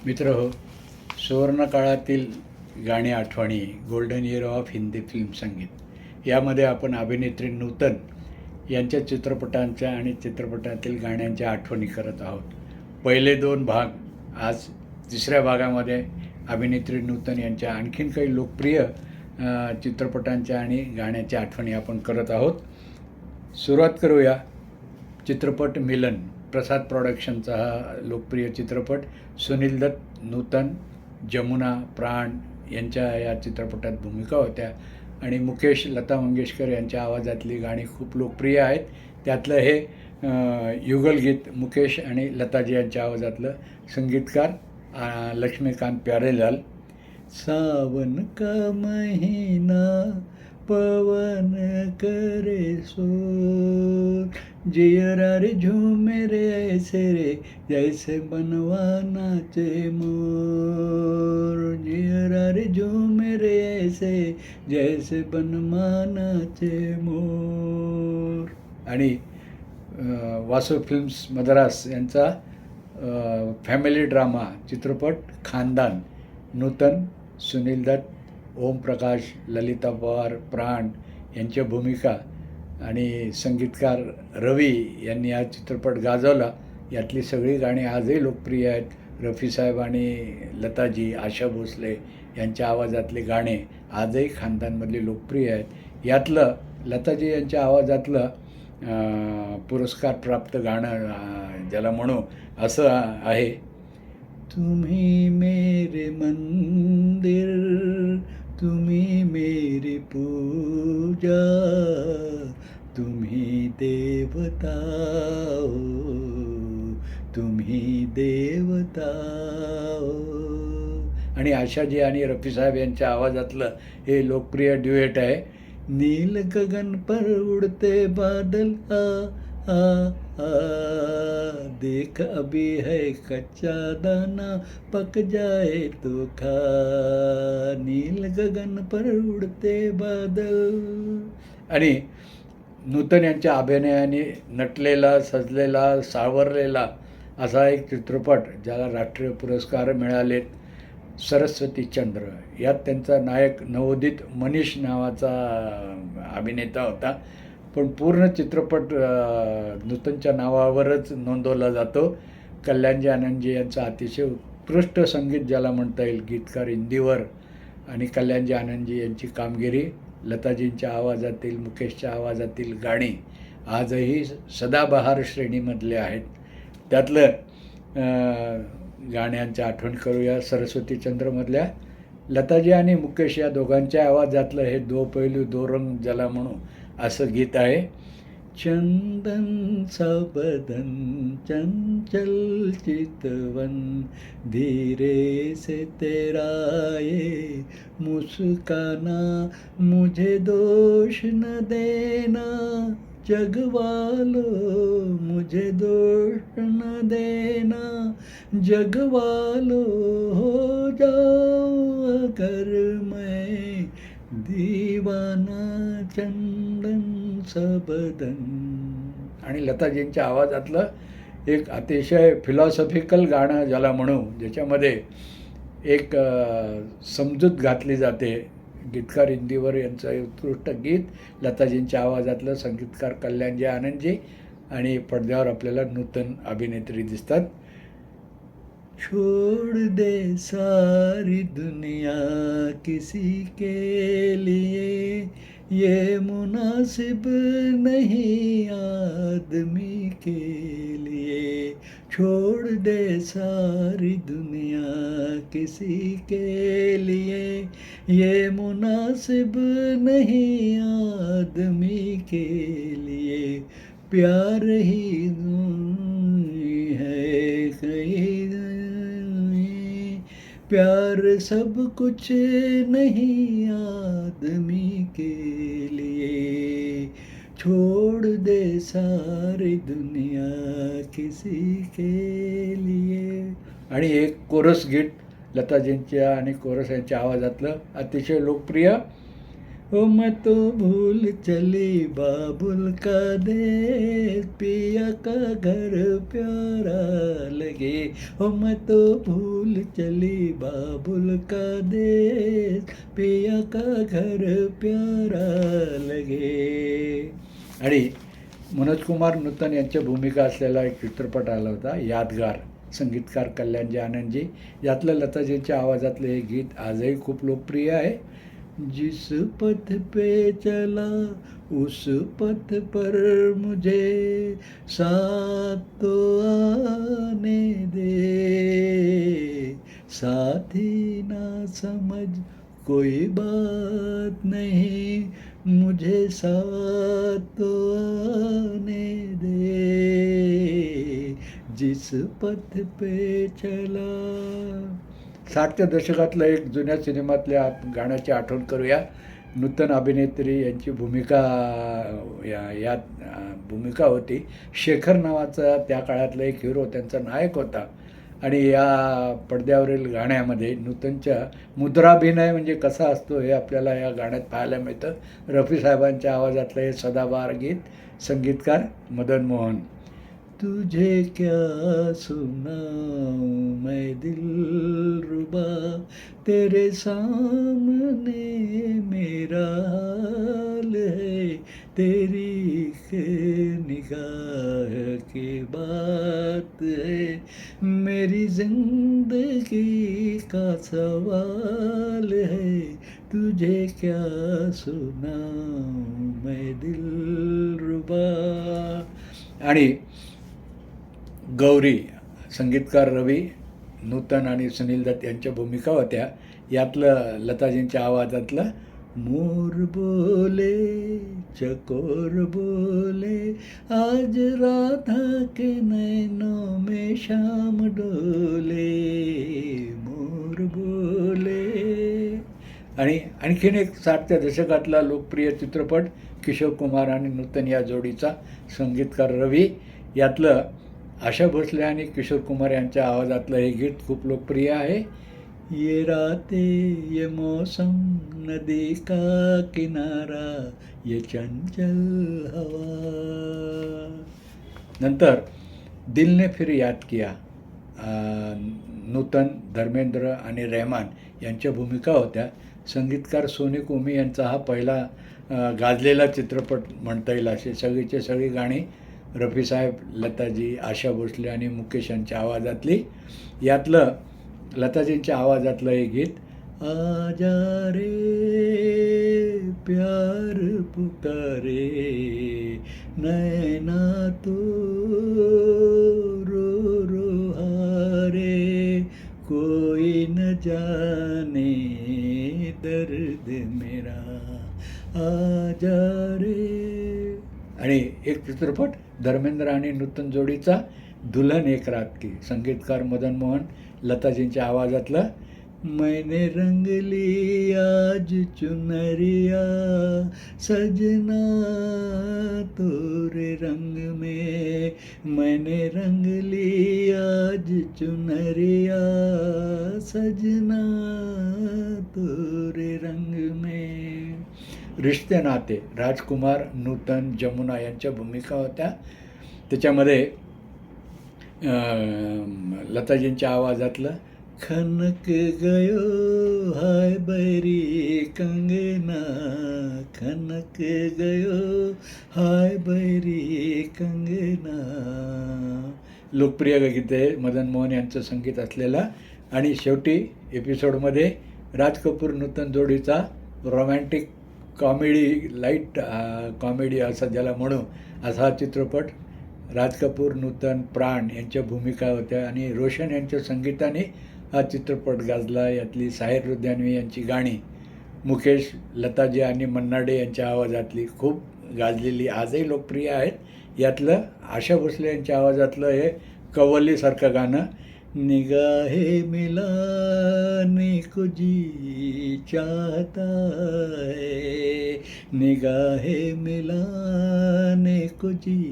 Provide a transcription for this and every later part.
मित्रहो, सुवर्णकाळातील गाणी आठवणी, golden year of Hindi film संगीत यामध्ये आपण अभिनेत्री नूतन यांच्या चित्रपटांच्या आणि चित्रपटातील गाण्यांच्या आठवणी करत आहोत. पहिले 2 भाग. आज तिसऱ्या भागामध्ये अभिनेत्री नूतन यांच्या आणखीन काही लोकप्रिय चित्रपटांच्या आणि गाण्याच्या आठवणी आपण करत आहोत. सुरुवात करूया. चित्रपट मिलन, प्रसाद प्रोडक्शनचा हा लोकप्रिय चित्रपट. सुनील दत्त, नूतन, जमुना, प्राण यांच्या या चित्रपटात भूमिका होत्या आणि मुकेश, लता मंगेशकर यांच्या आवाजातली गाणी खूप लोकप्रिय आहेत. त्यातलं हे युगलगीत मुकेश आणि लताजी यांच्या आवाजातलं. संगीतकार लक्ष्मीकांत प्यारेलाल. सावन का महीना पवन करे शोर, जियरा रे झूमे रे ऐसे रे जैसे बनवा नाचे मोर, जियरा रे झूमे रे ऐसे जैसे बनवा नाचे मोर. आणि वासू फिल्म्स मद्रास यांचा फॅमिली ड्रामा चित्रपट खानदान. नूतन, सुनील दत्त, ओमप्रकाश, ललिता पवार, प्राण यांच्या भूमिका आणि संगीतकार रवी यांनी हा चित्रपट गाजवला. यातली सगळी गाणी आजही लोकप्रिय आहेत. रफीसाहेब आणि लताजी, आशा भोसले यांच्या आवाजातले गाणे आजही खानदानमधले लोकप्रिय आहेत. यातलं लताजी यांच्या आवाजातलं पुरस्कारप्राप्त गाणं ज्याला म्हणू असं आहे. तुम्ही मेरे मंदिर, तुम्ही मेरी पूजा, तुम्ही देवता, तुम्ही देवता. आणि आशाजी आणि रफीसाहेब यांच्या आवाजातलं हे लोकप्रिय ड्युएट आहे. नील गगन पर उड़ते बादल आ आ आ, देख अभी है कच्चा दाना पक जाए तो खा, नील गगन पर उड़ते बादल. आणि नूतन यांच्या अभिनयाने नटलेला, सजलेला, सावरलेला असा एक चित्रपट ज्याला राष्ट्रीय पुरस्कार मिळालेत. सरस्वतीचंद्र यात त्यांचा नायक नवोदित मनीष नावाचा अभिनेता होता. पण पूर्ण चित्रपट नूतनच्या नावावरच नोंदवला जातो. कल्याणजी आनंदजी यांचं अतिशय उत्कृष्ट संगीत ज्याला म्हणता येईल, गीतकार हिंदीवर, आणि कल्याणजी आनंदजी यांची कामगिरी, लताजींच्या आवाजातील, मुकेशच्या आवाजातील गाणी आजही सदाबहार श्रेणीमधले आहेत. त्यातलं गाण्यांच्या आठवण करूया. सरस्वतीचंद्रमधल्या लताजी आणि मुकेश या दोघांच्या आवाजातलं हे दो पैलू दो रंग ज्याला म्हणू असं गीत आहे. चंदन सा बदन चंचल चितवन, धीरे से तेरा ये मुस्काना, मुझे दोष न देना जगवालो, मुझे दोष न देना जगवालो, हो जाओ अगर मैं दीवाना चंदन सबदन. आणि लताजींच्या आवाजातलं एक अतिशय फिलॉसॉफिकल गाणं ज्याला म्हणू, ज्याच्यामध्ये एक समजूत घातली जाते. गीतकार हिंदीवर यांचं उत्कृष्ट गीत, लताजींच्या आवाजातलं, संगीतकार कल्याणजी आनंदजी, आणि पडद्यावर आपल्याला नूतन अभिनेत्री दिसतात. छोड़ दे सारी दुनिया किसी के लिए, ये मुनासिब नहीं आदमी के लिए, छोड़ दे सारी दुनिया किसी के लिए, ये मुनासिब नहीं आदमी के लिए, प्यार ही है कहीं, प्यार सब कुछ नहीं आदमी के लिए, छोड़ दे सारी दुनिया किसी के लिए. आणि एक कोरस गीत लताजींच्या आणि कोरस यांच्या आवाजातलं अतिशय लोकप्रिय. ओ मैं तो भूल चली बाबुल का देश, पिया का घर प्यारा लगे। ओ मैं तो भूल चली बाबुल का देश, पिया का घर प्यारा लगे. आणि मनोज कुमार नूतन यांच्या भूमिका असलेला एक चित्रपट आला होता यादगार, संगीतकार कल्याणजी आनंदजी. यातलं लताजींच्या आवाजातलं हे गीत आजही खूप लोकप्रिय आहे. जिस पथ पे चला उस पथ पर मुझे साथ तो आने दे, साथी ना समझ कोई बात नहीं, मुझे साथ तो आने दे, जिस पथ पे चला. 60च्या दशकातलं एक जुन्या सिनेमातल्या गाण्याची आठवण करूया. नूतन अभिनेत्री यांची भूमिका यात भूमिका होती. शेखर नावाचा त्या काळातला एक हिरो त्यांचा नायक होता. आणि या पडद्यावरील गाण्यामध्ये नूतनच्या मुद्राभिनय म्हणजे कसा असतो हे आपल्याला या गाण्यात पाहायला मिळतं. रफी साहेबांच्या आवाजातलं हे सदाबहार गीत, संगीतकार मदन मोहन. तुझे क्या सुनाऊं मैं दिलरुबा, तेरे सामने मेरा हाल है, तेरी एक निगाह की बात है, मेरी जिंदगी का सवाल है, तुझे क्या सुनाऊं मैं दिलरुबा. आणि गौरी, संगीतकार रवी, नूतन आणि सुनील दत्त यांच्या भूमिका होत्या. यातलं लताजींच्या आवाजातलं मोर बोले चकोर बोले, आज राधा के नैनों में शाम डोले, मोर बोले. आणि आणखीन एक 60च्या दशकातला लोकप्रिय चित्रपट किशोर कुमार आणि नूतन या जोडीचा, संगीतकार रवी. यातलं आशा भोसले आणि किशोर कुमार यांच्या आवाजातलं हे गीत खूप लोकप्रिय आहे. ये रातें ये मौसम नदी का किनारा, ये चंचल हवा. नंतर दिल ने फिर याद किया, नूतन, धर्मेंद्र आणि रहमान यांच्या भूमिका होत्या. संगीतकार सोनी कोमी यांचा हा पहिला गाजलेला चित्रपट म्हणता येईल. असे सगळीचे सगळी गाणी रफीसाहेब, लताजी, आशा भोसले आणि मुकेश यांच्या आवाजातली. यातलं लताजींच्या आवाजातलं हे गीत, आजा रे प्यार पुकारे, नैना तो रो रो हारे, कोई न जाने दर्द मेरा, आजा रे. आणि एक चित्रपट धर्मेंद्र आणि नूतन जोडीचा, दुल्हन एक रात की, संगीतकार मदन मोहन, लताजींच्या आवाजातलं. मैंने रंग ली आज चुनरिया, सजना तोरे रंग में, मैंने रंग ली आज चुनरिया, सजना तोरे रंग में. रिश्ते नाते, राजकुमार, नूतन, जमुना यांच्या भूमिका होत्या. त्याच्यामध्ये लताजींच्या आवाजातलं खनक गयो हाय बैरी कंगना, खनक गयो हाय बैरी कंगना. लोकप्रिय गीत आहे मदन मोहन यांचं संगीत असलेलं. आणि शेवटी एपिसोडमध्ये राज कपूर नूतन जोडीचा रोमॅन्टिक कॉमेडी, लाईट कॉमेडी असं ज्याला म्हणू, असा चित्रपट. राज कपूर, नूतन, प्राण यांच्या भूमिका होत्या आणि रोशन यांच्या संगीताने हा चित्रपट गाजला. यातली साहिर रुद्यानवी यांची गाणी, मुकेश, लताजी आणि मन्ना डे यांच्या आवाजातली खूप गाजलेली, आजही लोकप्रिय आहेत. यातलं आशा भोसले यांच्या आवाजातलं हे कव्वालीसारखं गाणं, निगाहे मिलाने को जी चाहता है, निगाहे मिलाने को जी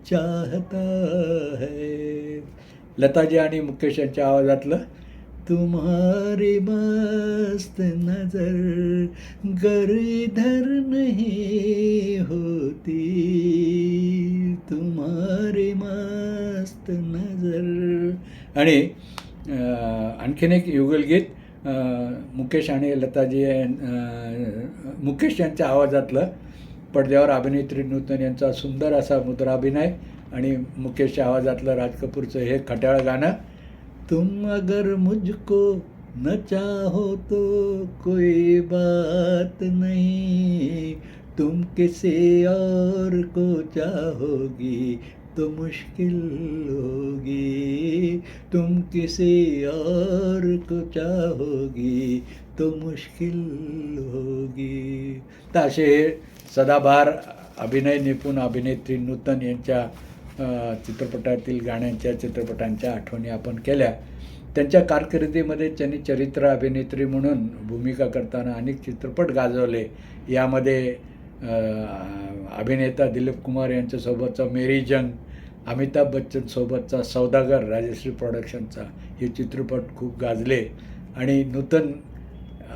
चाहता है. लताजी आणि मुकेश यांच्या आवाजातलं तुम्हारी मस्त नजर गर इधर नहीं होती, तुम्हारी मस्त नजर. आणि आणखीन एक युगलगीत मुकेश आणि लताजी मुकेश यांच्या आवाजातलं, पडद्यावर अभिनेत्री नूतन यांचा सुंदर असा मुद्राभिनय आणि मुकेशच्या आवाजातलं राज कपूरचं हे खट्याळ गाणं. तुम अगर मुझको न चाहो तो कोई बात नहीं, तुम किसी और को चाहोगी तो मुश्किल होगी, तुम किसी और को चाहोगी तो मुश्किल होगी. तर असे हे सदाबहार अभिनय निपुण अभिनेत्री नूतन यांच्या चित्रपटातील चित्रपटांच्या आठवणी आपण केल्या. त्यांच्या कारकिर्दीमध्ये त्यांनी चरित्र अभिनेत्री म्हणून भूमिका करताना अनेक चित्रपट गाजवले. यामध्ये अभिनेता दिलीप कुमार यांच्यासोबतचा मेरी जंग, अमिताभ बच्चनसोबतचा सौदागर राजश्री प्रोडक्शनचा हे चित्रपट खूप गाजले. आणि नूतन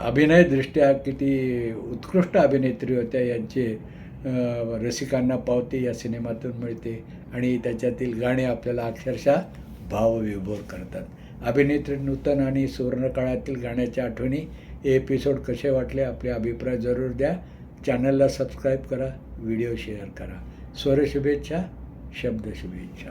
अभिनयदृष्ट्या किती उत्कृष्ट अभिनेत्री होत्या यांचे रसिकांना पावती या सिनेमातून मिळते आणि त्याच्यातील गाणी आपल्याला अक्षरशः भावविभोर करतात. अभिनेत्री नूतन आणि सुवर्णकाळातील गाण्याच्या आठवणी हे एपिसोड कसे वाटले आपले अभिप्राय जरूर द्या. चॅनलला सबस्क्राईब करा, व्हिडिओ शेअर करा. स्वरशुभेच्छा, शब्दशुभेच्छा.